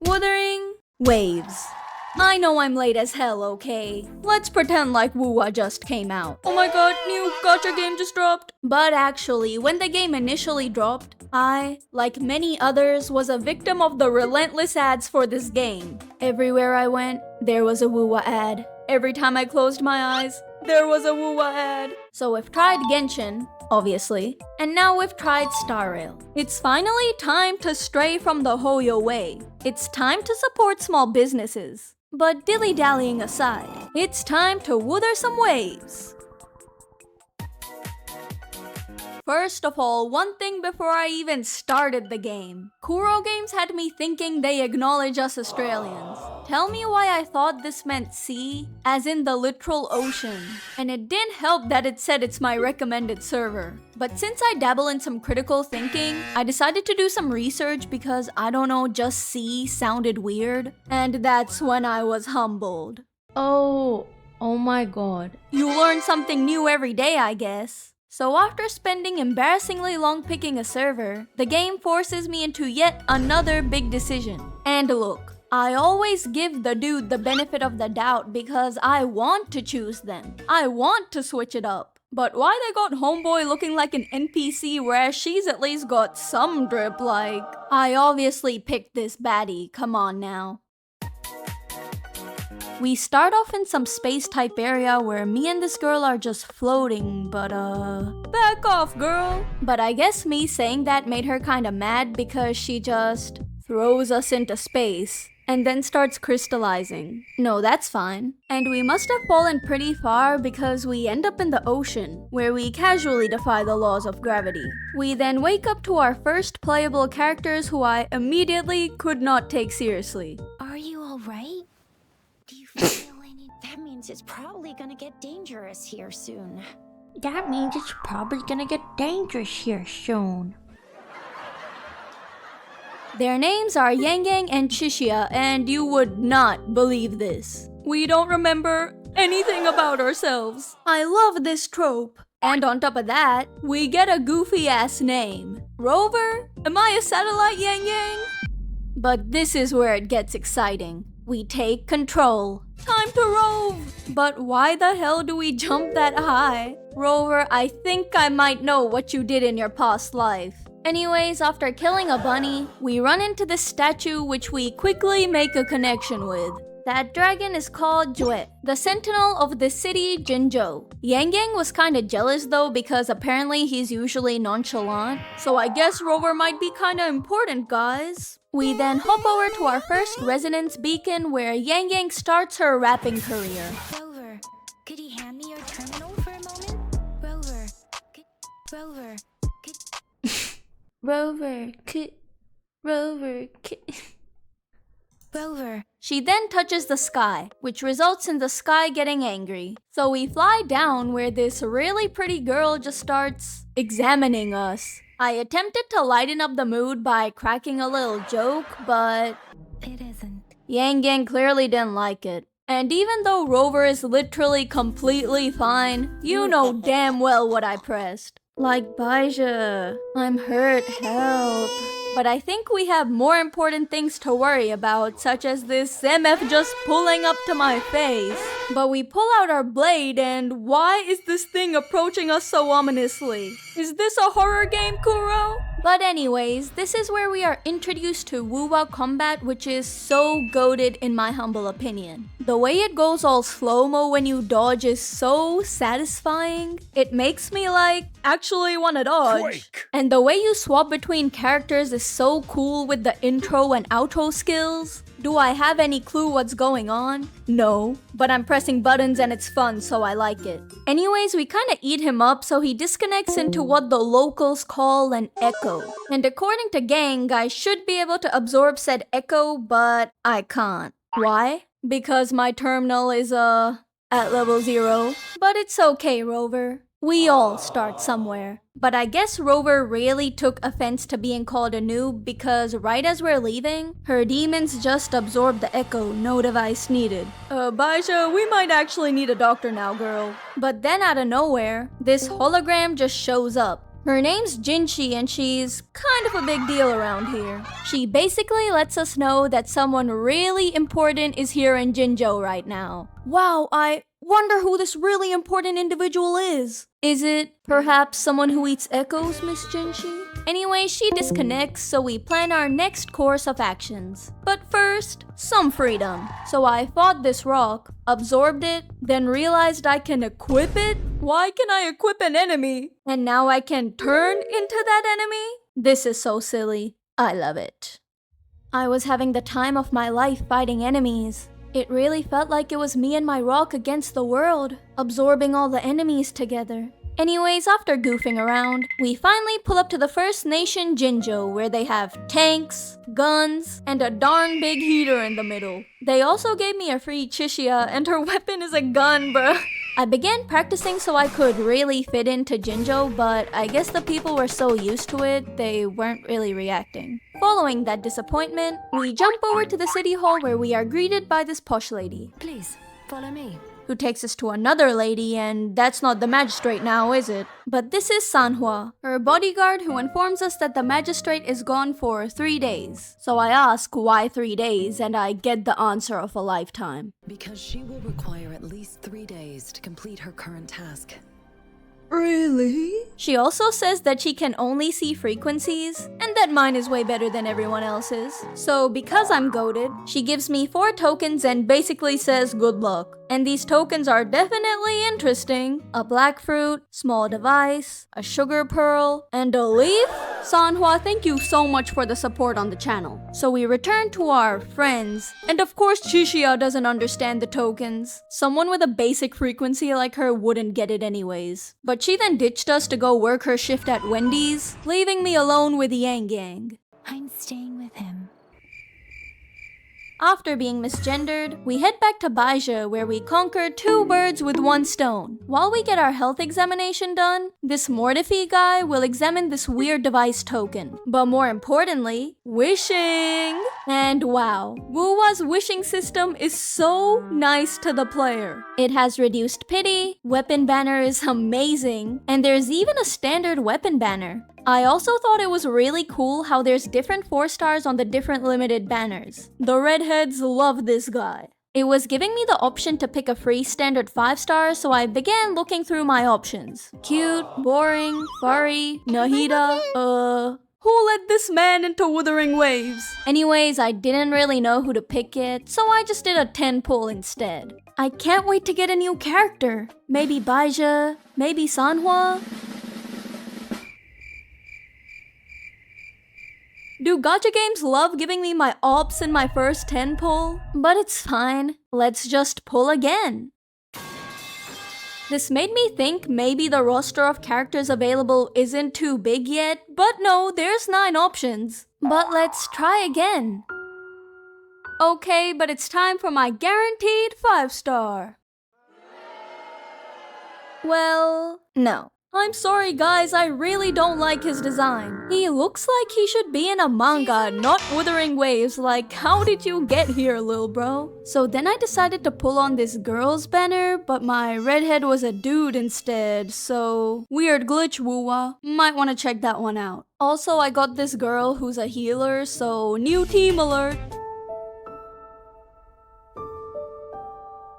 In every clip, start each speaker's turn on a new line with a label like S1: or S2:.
S1: Wuthering, waves. I know I'm late as hell, okay? Let's pretend like Wuwa just came out. Oh my god, new gacha game just dropped. But actually, when the game initially dropped, I, like many others, was a victim of the relentless ads for this game. Everywhere I went, there was a Wuwa ad. Every time I closed my eyes, there was a Wuwa ad. So we've tried Genshin, obviously, and now we've tried Star Rail. It's finally time to stray from the Hoyo way. It's time to support small businesses. But dilly-dallying aside, it's time to wuther some waves. First of all, one thing before I even started the game. Kuro Games had me thinking they acknowledge us Australians. Tell me why I thought this meant sea, as in the literal ocean. And it didn't help that it said it's my recommended server. But since I dabble in some critical thinking, I decided to do some research because I don't know, just sea sounded weird. And that's when I was humbled.
S2: Oh my god.
S1: You learn something new every day, I guess. So after spending embarrassingly long picking a server, the game forces me into yet another big decision. And look, I always give the dude the benefit of the doubt because I want to choose them. I want to switch it up. But why they got Homeboy looking like an NPC whereas she's at least got some drip like... I obviously picked this baddie, come on now. We start off in some space-type area where me and this girl are just floating, but back off, girl! But I guess me saying that made her kinda mad because she just throws us into space and then starts crystallizing. No, that's fine. And we must have fallen pretty far because we end up in the ocean, where we casually defy the laws of gravity. We then wake up to our first playable characters who I immediately could not take seriously.
S3: Are you alright? Do you feel any... That means it's probably gonna get dangerous here soon.
S2: That means it's probably gonna get dangerous here soon.
S1: Their names are Yang Yang and Chixia, and you would not believe this. We don't remember anything about ourselves. I love this trope. And on top of that, we get a goofy-ass name. Rover? Am I a satellite, Yang Yang? But this is where it gets exciting. We take control. Time to rove! But why the hell do we jump that high? Rover, I think I might know what you did in your past life. Anyways, after killing a bunny, we run into this statue which we quickly make a connection with. That dragon is called Jue, the sentinel of the city Jinzhou. Yang Yang was kinda jealous though because apparently he's usually nonchalant. So I guess Rover might be kinda important, guys. We then hop over to our first resonance beacon where Yang Yang starts her rapping career.
S3: Rover, could you hand me your terminal for a moment? Rover, Rover, Rover.
S1: She then touches the sky, which results in the sky getting angry. So we fly down where this really pretty girl just starts examining us. I attempted to lighten up the mood by cracking a little joke, but
S3: It isn't.
S1: Yang Yang clearly didn't like it. And even though Rover is literally completely fine, you know damn well what I pressed. Like, Baija, I'm hurt, help. But I think we have more important things to worry about, such as this MF just pulling up to my face. But we pull out our blade and why is this thing approaching us so ominously? Is this a horror game, Kuro? But anyways, this is where we are introduced to Wuwa combat, which is so goated in my humble opinion. The way it goes all slow-mo when you dodge is so satisfying. It makes me actually wanna dodge.
S4: Quake.
S1: And the way you swap between characters is so cool with the intro and outro skills. Do I have any clue what's going on? No, but I'm pressing buttons and it's fun, so I like it. Anyways, we kinda eat him up, so he disconnects into what the locals call an echo. And according to Gang, I should be able to absorb said echo, but I can't. Why? Because my terminal is, at level 0. But it's okay, Rover. We all start somewhere. But I guess Rover really took offense to being called a noob because right as we're leaving, her demons just absorbed the echo, no device needed. Baisha, we might actually need a doctor now, girl. But then out of nowhere, this hologram just shows up. Her name's Jinzhou and she's kind of a big deal around here. She basically lets us know that someone really important is here in Jinzhou right now. Wow, I wonder who this really important individual is. Is it perhaps someone who eats echoes, Miss Jinzhou? Anyway, she disconnects, so we plan our next course of actions. But first, some freedom. So I fought this rock, absorbed it, then realized I can equip it? Why can I equip an enemy? And now I can turn into that enemy? This is so silly. I love it. I was having the time of my life fighting enemies. It really felt like it was me and my rock against the world, absorbing all the enemies together. Anyways, after goofing around, we finally pull up to the First Nation Jinzhou, where they have tanks, guns, and a darn big heater in the middle. They also gave me a free Chishia, and her weapon is a gun, bruh. I began practicing so I could really fit into Jinzhou, but I guess the people were so used to it, they weren't really reacting. Following that disappointment, we jump over to the city hall where we are greeted by this posh lady.
S4: Please, follow me.
S1: Who takes us to another lady, and that's not the magistrate now, is it? But this is Sanhua, her bodyguard, who informs us that the magistrate is gone for 3 days. So I ask why 3 days, and I get the answer of a lifetime.
S4: Because she will require at least 3 days to complete her current task.
S1: Really? She also says that she can only see frequencies, and that mine is way better than everyone else's. So because I'm goated, she gives me 4 tokens and basically says good luck. And these tokens are definitely interesting. A black fruit, small device, a sugar pearl, and a leaf? Sanhua, thank you so much for the support on the channel. So we return to our friends. And of course Chishia doesn't understand the tokens. Someone with a basic frequency like her wouldn't get it anyways. But she then ditched us to go work her shift at Wendy's, leaving me alone with Yang Yang.
S3: I'm staying with him.
S1: After being misgendered, we head back to Baija where we conquer 2 birds with 1 stone. While we get our health examination done, this Mortify guy will examine this weird device token. But more importantly, wishing! And wow, Wuwa's wishing system is so nice to the player. It has reduced pity, weapon banner is amazing, and there's even a standard weapon banner. I also thought it was really cool how there's different 4 stars on the different limited banners. The redheads love this guy. It was giving me the option to pick a free standard 5 star, so I began looking through my options. Cute, boring, furry, Nahida, who led this man into Wuthering Waves? Anyways, I didn't really know who to pick yet, so I just did a 10 pull instead. I can't wait to get a new character. Maybe Baija, maybe Sanhua. Do gacha games love giving me my ops in my first 10 pull? But it's fine. Let's just pull again. This made me think maybe the roster of characters available isn't too big yet, but no, there's 9 options. But let's try again. Okay, but it's time for my guaranteed 5 star. Well, no. I'm sorry guys, I really don't like his design. He looks like he should be in a manga, not Wuthering Waves. Like, how did you get here, lil bro? So then I decided to pull on this girl's banner, but my redhead was a dude instead, so... Weird glitch, Wuwa. Might want to check that one out. Also, I got this girl who's a healer, so new team alert.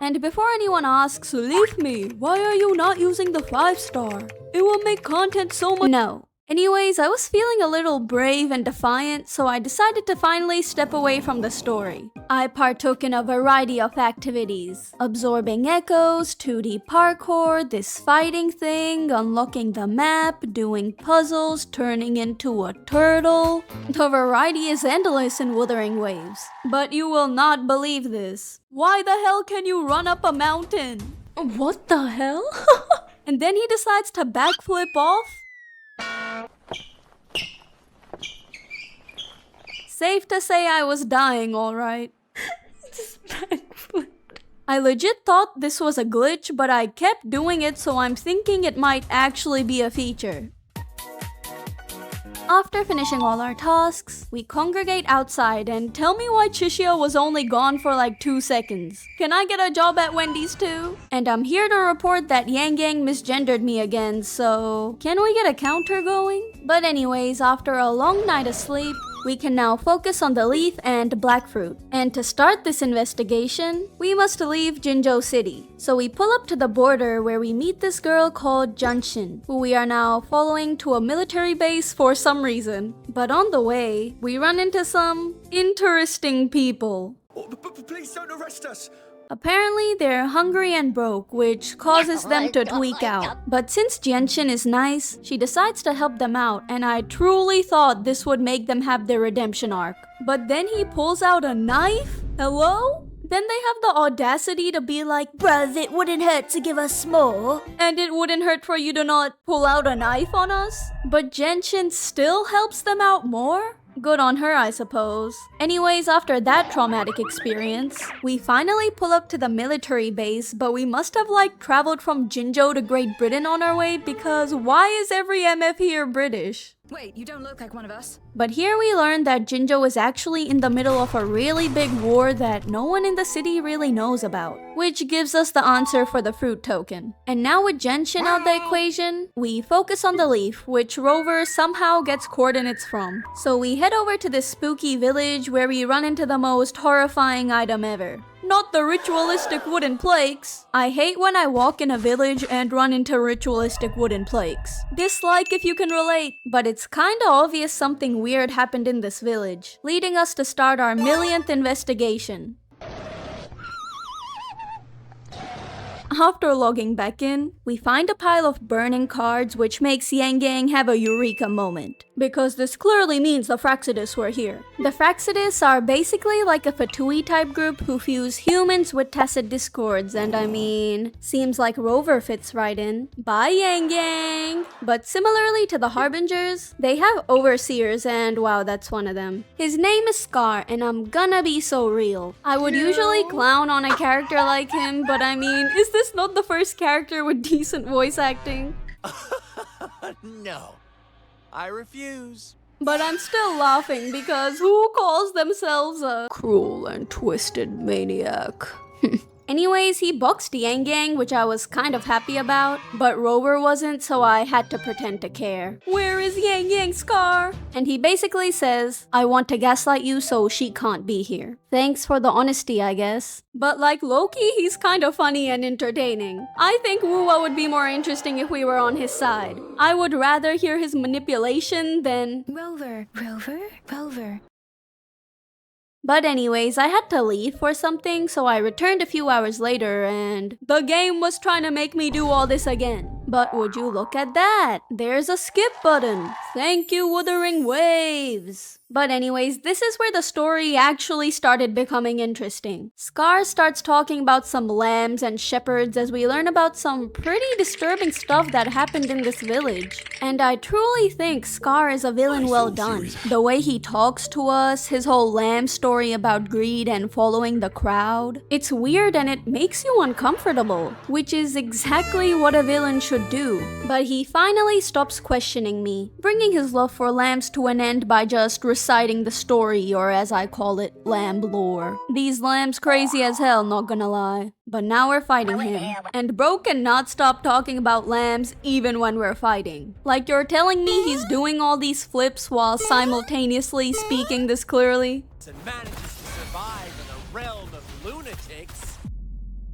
S1: And before anyone asks, leave me, why are you not using the 5 star? It will make content so much— No. Anyways, I was feeling a little brave and defiant, so I decided to finally step away from the story. I partook in a variety of activities. Absorbing echoes, 2D parkour, this fighting thing, unlocking the map, doing puzzles, turning into a turtle. The variety is endless in Wuthering Waves. But you will not believe this. Why the hell can you run up a mountain? What the hell? And then he decides to backflip off? Safe to say I was dying, alright. Just backflipped. I legit thought this was a glitch, but I kept doing it, so I'm thinking it might actually be a feature. After finishing all our tasks, we congregate outside and tell me why Chishia was only gone for like 2 seconds. Can I get a job at Wendy's too? And I'm here to report that Yang Yang misgendered me again, so can we get a counter going? But anyways, after a long night of sleep, we can now focus on the leaf and black fruit. And to start this investigation, we must leave Jinzhou City. So we pull up to the border where we meet this girl called Genshin, who we are now following to a military base for some reason. But on the way, we run into some interesting people.
S5: Please don't arrest us!
S1: Apparently, they're hungry and broke, which causes them to tweak out. But since Genshin is nice, she decides to help them out, and I truly thought this would make them have their redemption arc. But then he pulls out a knife? Hello? Then they have the audacity to be like, bruv, it wouldn't hurt to give us more. And it wouldn't hurt for you to not pull out a knife on us? But Genshin still helps them out more? Good on her, I suppose. Anyways, after that traumatic experience, we finally pull up to the military base, but we must have like traveled from Jinzhou to Great Britain on our way because why is every MF here British?
S4: Wait, you don't look like one of us.
S1: But here we learn that Jinzhou is actually in the middle of a really big war that no one in the city really knows about, which gives us the answer for the fruit token. And now with Genshin out the equation, we focus on the leaf, which Rover somehow gets coordinates from. So we head over to this spooky village where we run into the most horrifying item ever. Not the ritualistic wooden plaques. I hate when I walk in a village and run into ritualistic wooden plaques. Dislike if you can relate, but it's kinda obvious something weird happened in this village, leading us to start our millionth investigation. After logging back in, we find a pile of burning cards which makes Yang Yang have a eureka moment. Because this clearly means the Fraxidus were here. The Fraxidus are basically like a Fatui type group who fuse humans with tacit discords, and I mean, seems like Rover fits right in. Bye Yang Yang! But similarly to the Harbingers, they have overseers and wow, that's one of them. His name is Scar and I'm gonna be so real. I would usually clown on a character like him, but I mean, is this not the first character with decent voice acting?
S5: No, I refuse.
S1: But I'm still laughing because who calls themselves a cruel and twisted maniac? Anyways, he boxed Yang Yang, which I was kind of happy about, but Rover wasn't, so I had to pretend to care. Where is Yang Yang, Scar? And he basically says, I want to gaslight you so she can't be here. Thanks for the honesty, I guess. But like Loki, he's kind of funny and entertaining. I think Wuwa would be more interesting if we were on his side. I would rather hear his manipulation than...
S4: Rover.
S1: But anyways, I had to leave for something, so I returned a few hours later and the game was trying to make me do all this again. But would you look at that? There's a skip button. Thank you, Wuthering Waves. But anyways, this is where the story actually started becoming interesting. Scar starts talking about some lambs and shepherds as we learn about some pretty disturbing stuff that happened in this village. And I truly think Scar is a villain well done. The way he talks to us, his whole lamb story about greed and following the crowd. It's weird and it makes you uncomfortable, which is exactly what a villain should do. But he finally stops questioning me, bringing his love for lambs to an end by just reciting the story, or as I call it, lamb lore. These lambs crazy as hell, not gonna lie. But now we're fighting him. And bro cannot stop talking about lambs even when we're fighting. Like you're telling me he's doing all these flips while simultaneously speaking this clearly?
S5: And manages to survive in a realm of lunatics.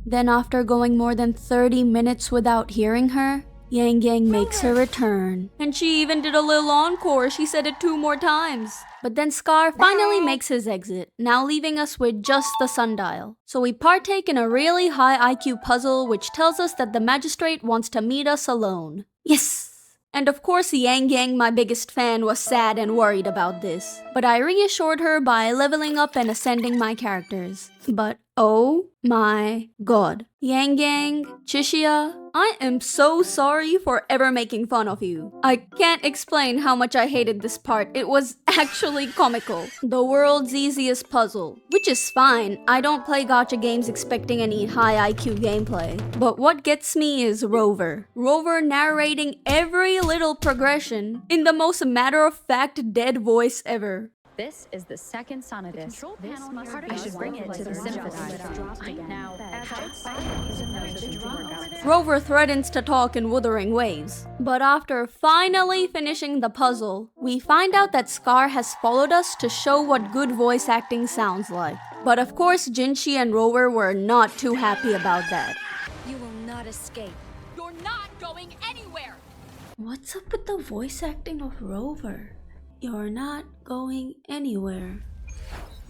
S1: Then after going more than 30 minutes without hearing her, Yang Yang makes her return. And she even did a little encore, she said it 2 more times. But then Scar finally makes his exit, now leaving us with just the sundial. So we partake in a really high IQ puzzle which tells us that the magistrate wants to meet us alone. Yes! And of course Yang Yang, my biggest fan, was sad and worried about this. But I reassured her by leveling up and ascending my characters. But Oh my god. Yang Yang, Chishia, I am so sorry for ever making fun of you. I can't explain how much I hated this part. It was actually comical. The world's easiest puzzle. Which is fine. I don't play gacha games expecting any high IQ gameplay. But what gets me is Rover. Rover narrating every little progression in the most matter-of-fact dead voice ever.
S6: This is the second sonnetus. I should bring it to the sympathizer. Now,
S1: Rover threatens to talk in Wuthering waves. But after finally finishing the puzzle, we find out that Scar has followed us to show what good voice acting sounds like. But of course, Jinzhou and Rover were not too happy about that.
S3: You will not escape. You're not going anywhere.
S1: What's up with the voice acting of Rover? You're not going anywhere.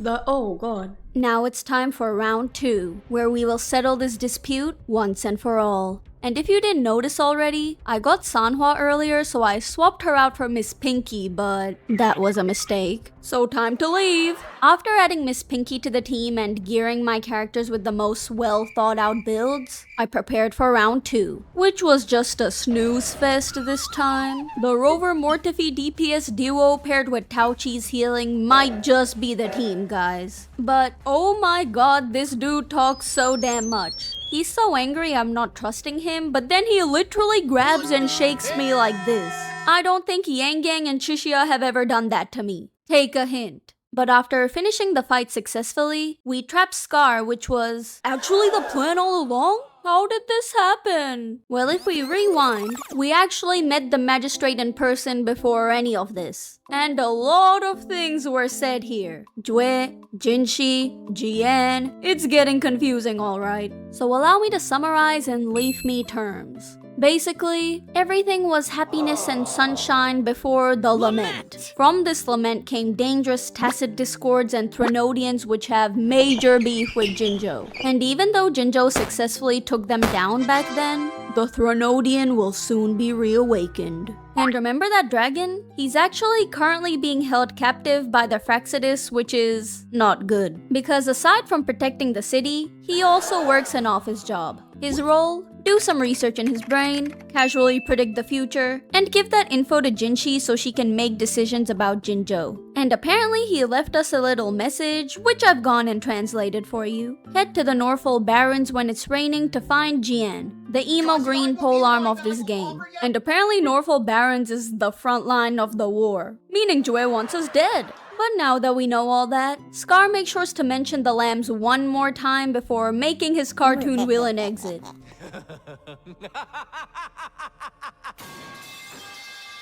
S1: Oh god. Now it's time for round 2, where we will settle this dispute once and for all. And if you didn't notice already, I got Sanhua earlier, so I swapped her out for Miss Pinky, but that was a mistake. So time to leave! After adding Miss Pinky to the team and gearing my characters with the most well thought out builds, I prepared for round 2, which was just a snooze fest this time. The Rover Mortifi DPS duo paired with Tauchi's healing might just be the team, guys. But oh my god, this dude talks so damn much. He's so angry I'm not trusting him, but then he literally grabs and shakes me like this. I don't think Yang Yang and Chishia have ever done that to me. Take a hint. But after finishing the fight successfully, we trapped Scar, which was actually the plan all along? How did this happen? Well, if we rewind, we actually met the magistrate in person before any of this. And a lot of things were said here. Jue, Jinshi, Jian. It's getting confusing, alright. So allow me to summarize in leaf me terms. Basically, everything was happiness and sunshine before the lament. From this lament came dangerous tacit discords and Thronodians which have major beef with Jinzhou. And even though Jinzhou successfully took them down back then, the Thronodian will soon be reawakened. And remember that dragon? He's actually currently being held captive by the Fraxidus, which is not good. Because aside from protecting the city, he also works an office job. His role? Do some research in his brain, casually predict the future, and give that info to Jinshi so she can make decisions about Jinzhou. And apparently he left us a little message, which I've gone and translated for you. Head to the Norfolk Barrens when it's raining to find Jian, the emo green polearm of this game. And apparently Norfolk Barrens is the front line of the war, meaning Jue wants us dead. But now that we know all that, Scar makes sure to mention the lambs one more time before making his cartoon villain exit.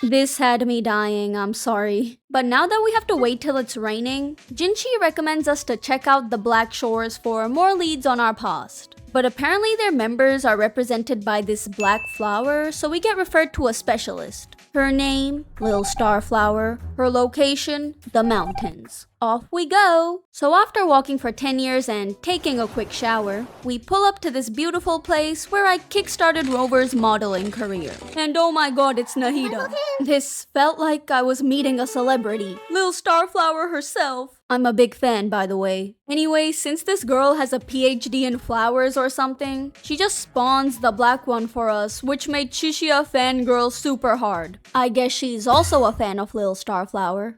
S1: This had me dying, I'm sorry. But now that we have to wait till it's raining, Jinshi recommends us to check out the Black Shores for more leads on our past. But apparently their members are represented by this black flower, so we get referred to a specialist. Her name, Lil Starflower. Her location, the mountains. Off we go! So after walking for 10 years and taking a quick shower, we pull up to this beautiful place where I kickstarted Rover's modeling career. And oh my god, it's Nahida. This felt like I was meeting a celebrity. Lil Starflower herself. I'm a big fan, by the way. Anyway, since this girl has a PhD in flowers or something, she just spawns the black one for us, which made Chishia fangirl super hard. I guess she's also a fan of Lil Starflower.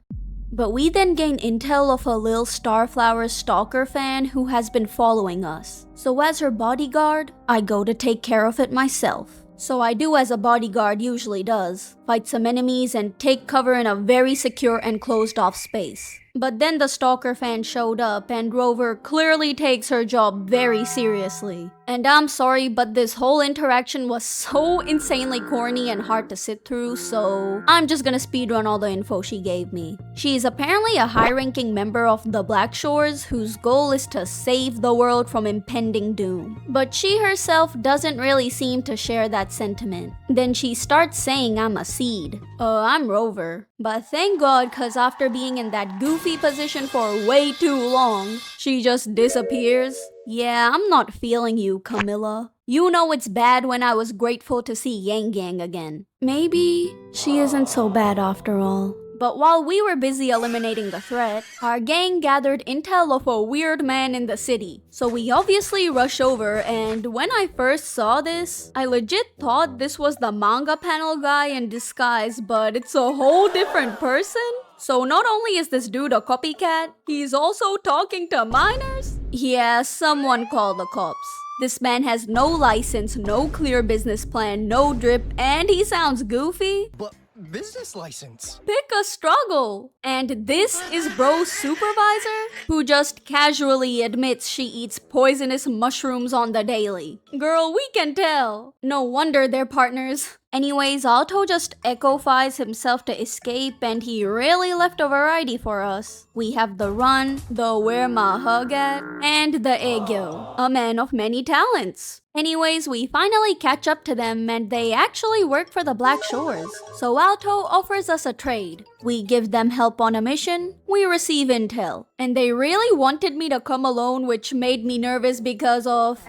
S1: But we then gain intel of a Lil Starflower stalker fan who has been following us. So as her bodyguard, I go to take care of it myself. So I do as a bodyguard usually does, fight some enemies and take cover in a very secure and closed off space. But then the stalker fan showed up and Rover clearly takes her job very seriously. And I'm sorry, but this whole interaction was so insanely corny and hard to sit through, so I'm just gonna speedrun all the info she gave me. She is apparently a high-ranking member of the Black Shores whose goal is to save the world from impending doom. But she herself doesn't really seem to share that sentiment. Then she starts saying I'm a seed. I'm Rover. But thank God, cause after being in that goofy position for way too long, she just disappears. Yeah, I'm not feeling you, Camilla. You know it's bad when I was grateful to see Yang Yang again. Maybe she isn't so bad after all. But while we were busy eliminating the threat, our gang gathered intel of a weird man in the city. So we obviously rush over, and when I first saw this, I legit thought this was the manga panel guy in disguise, but it's a whole different person. So not only is this dude a copycat, he's also talking to minors? Yeah, someone call the cops. This man has no license, no clear business plan, no drip, and he sounds goofy.
S5: But business license.
S1: Pick a struggle. And this is bro's supervisor, who just casually admits she eats poisonous mushrooms on the daily. Girl, we can tell. No wonder they're partners. Anyways, Aalto just echo-fies himself to escape, and he really left a variety for us. We have the run, the where my hug at, and the aegyo, a man of many talents. Anyways, we finally catch up to them, and they actually work for the Black Shores. So Aalto offers us a trade. We give them help on a mission, we receive intel. And they really wanted me to come alone, which made me nervous because of...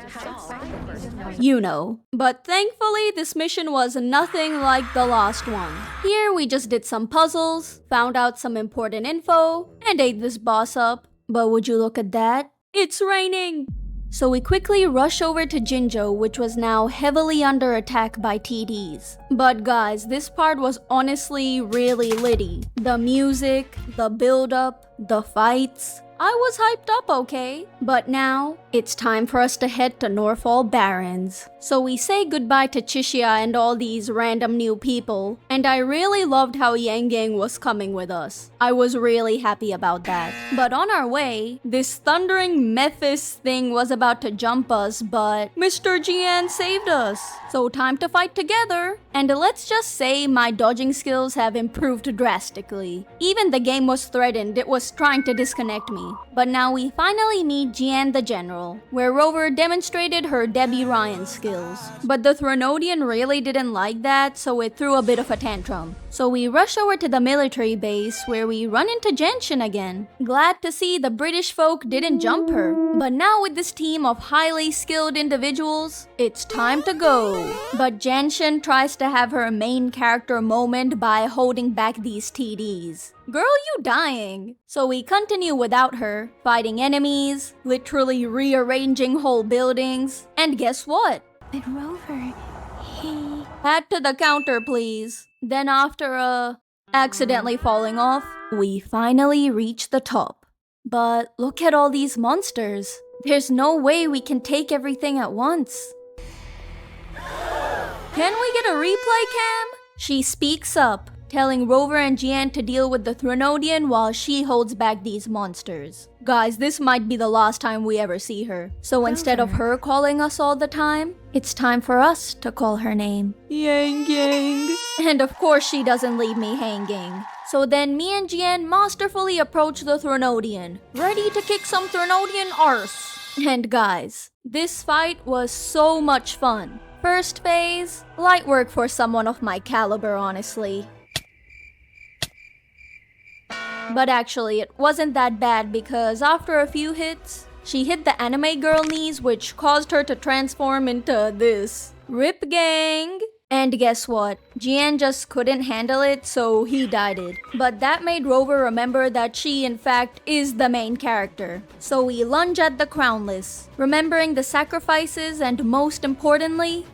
S1: you know. But thankfully, this mission was nothing like the last one. Here, we just did some puzzles, found out some important info, and ate this boss up. But would you look at that? It's raining! So we quickly rush over to Jinzhou, which was now heavily under attack by TDs. But guys, this part was honestly really litty. The music, the build-up, the fights... I was hyped up, okay? But now, it's time for us to head to Norfall Barrens. So we say goodbye to Chixia and all these random new people, and I really loved how Yang Gang was coming with us. I was really happy about that. But on our way, this thundering Mephis thing was about to jump us, but Mr. Jian saved us. So time to fight together. And let's just say my dodging skills have improved drastically. Even the game was threatened, it was trying to disconnect me. But now we finally meet Jian the General, where Rover demonstrated her Debbie Ryan skills. But the Thronodian really didn't like that, so it threw a bit of a tantrum. So we rush over to the military base, where we run into Genshin again. Glad to see the British folk didn't jump her. But now with this team of highly skilled individuals, it's time to go. But Genshin tries to have her main character moment by holding back these TDs. Girl, you dying. So we continue without her, fighting enemies, literally rearranging whole buildings, and guess what?
S2: But Rover, he...
S1: Add to the counter, please. Then after, accidentally falling off, we finally reach the top. But look at all these monsters. There's no way we can take everything at once. Can we get a replay cam? She speaks up, telling Rover and Jian to deal with the Thronodian while she holds back these monsters. Guys, this might be the last time we ever see her. So instead of her calling us all the time, it's time for us to call her name. Yang Yang. And of course she doesn't leave me hanging. So then me and Jian masterfully approach the Thronodian, ready to kick some Thronodian arse. And guys, this fight was so much fun. First phase, light work for someone of my caliber, honestly. But actually, it wasn't that bad because after a few hits, she hit the anime girl knees, which caused her to transform into this. Rip gang! And guess what? Jian just couldn't handle it, so he died it. But that made Rover remember that she, in fact, is the main character. So we lunge at the crownless, remembering the sacrifices and most importantly,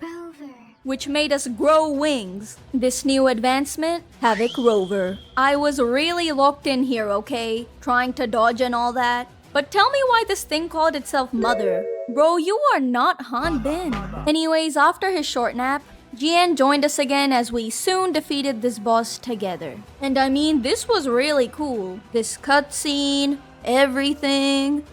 S1: which made us grow wings. This new advancement, Havoc Rover. I was really locked in here, okay? Trying to dodge and all that. But tell me why this thing called itself Mother. Bro, you are not Han Bin. Anyways, after his short nap, Jian joined us again as we soon defeated this boss together. And I mean, this was really cool. This cutscene, everything.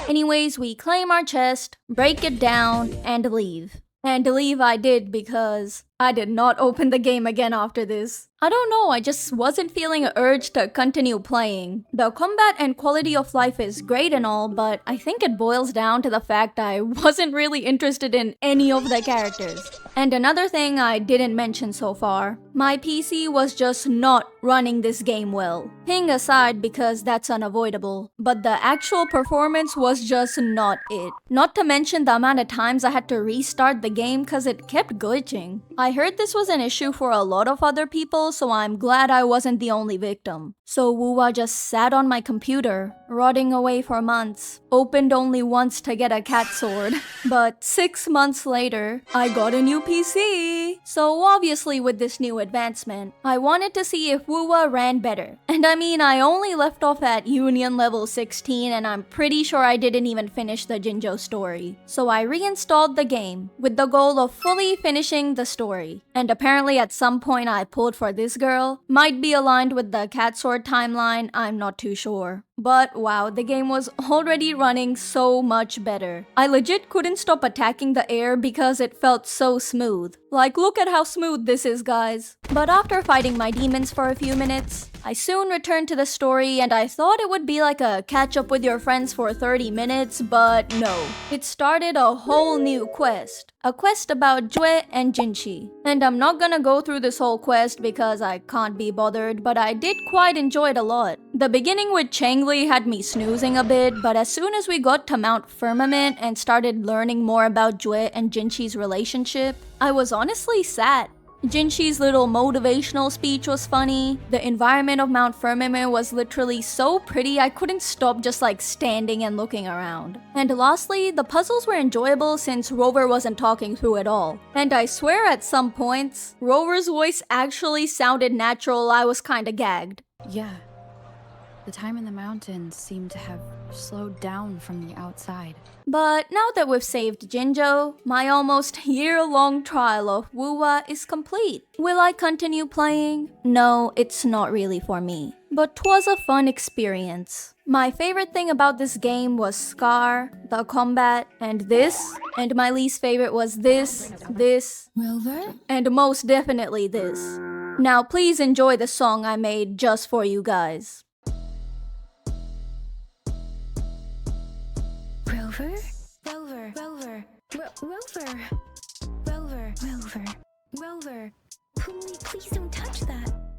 S1: Anyways, we claim our chest, break it down, and leave. And leave I did because I did not open the game again after this. I don't know, I just wasn't feeling an urge to continue playing. The combat and quality of life is great and all, but I think it boils down to the fact I wasn't really interested in any of the characters. And another thing I didn't mention so far, my PC was just not running this game well. Ping aside because that's unavoidable, but the actual performance was just not it. Not to mention the amount of times I had to restart the game cause it kept glitching. I I heard this was an issue for a lot of other people, so I'm glad I wasn't the only victim. So Wuwa just sat on my computer, rotting away for months. Opened only once to get a cat sword. But 6 months later, I got a new PC. So obviously with this new advancement, I wanted to see if Wuwa ran better. And I mean, I only left off at Union level 16 and I'm pretty sure I didn't even finish the Jinzhou story. So I reinstalled the game with the goal of fully finishing the story. And apparently at some point I pulled for this girl. Might be aligned with the cat sword timeline, I'm not too sure. But wow, the game was already running so much better. I legit couldn't stop attacking the air because it felt so smooth. Like, look at how smooth this is, guys. But after fighting my demons for a few minutes, I soon returned to the story and I thought it would be like a catch up with your friends for 30 minutes, but no. It started a whole new quest. A quest about Jue and Jinshi. And I'm not gonna go through this whole quest because I can't be bothered, but I did quite enjoy it a lot. The beginning with Changli had me snoozing a bit, but as soon as we got to Mount Firmament and started learning more about Jue and Jinshi's relationship, I was honestly sad. Jinshi's little motivational speech was funny. The environment of Mount Firmament was literally so pretty I couldn't stop just like standing and looking around. And lastly, the puzzles were enjoyable since Rover wasn't talking through it all. And I swear at some points, Rover's voice actually sounded natural. I was kinda gagged.
S6: Yeah. The time in the mountains seemed to have slowed down from the outside.
S1: But now that we've saved Jinzhou, my almost year-long trial of Wuwa is complete. Will I continue playing? No, it's not really for me. But 'twas a fun experience. My favorite thing about this game was Scar, the combat, and this. And my least favorite was this,
S3: Rover?
S1: and most definitely this. Now please enjoy the song I made just for you guys.
S3: Rover? Rover. Rover. Rover. Rover. Rover. Rover. Please don't touch that.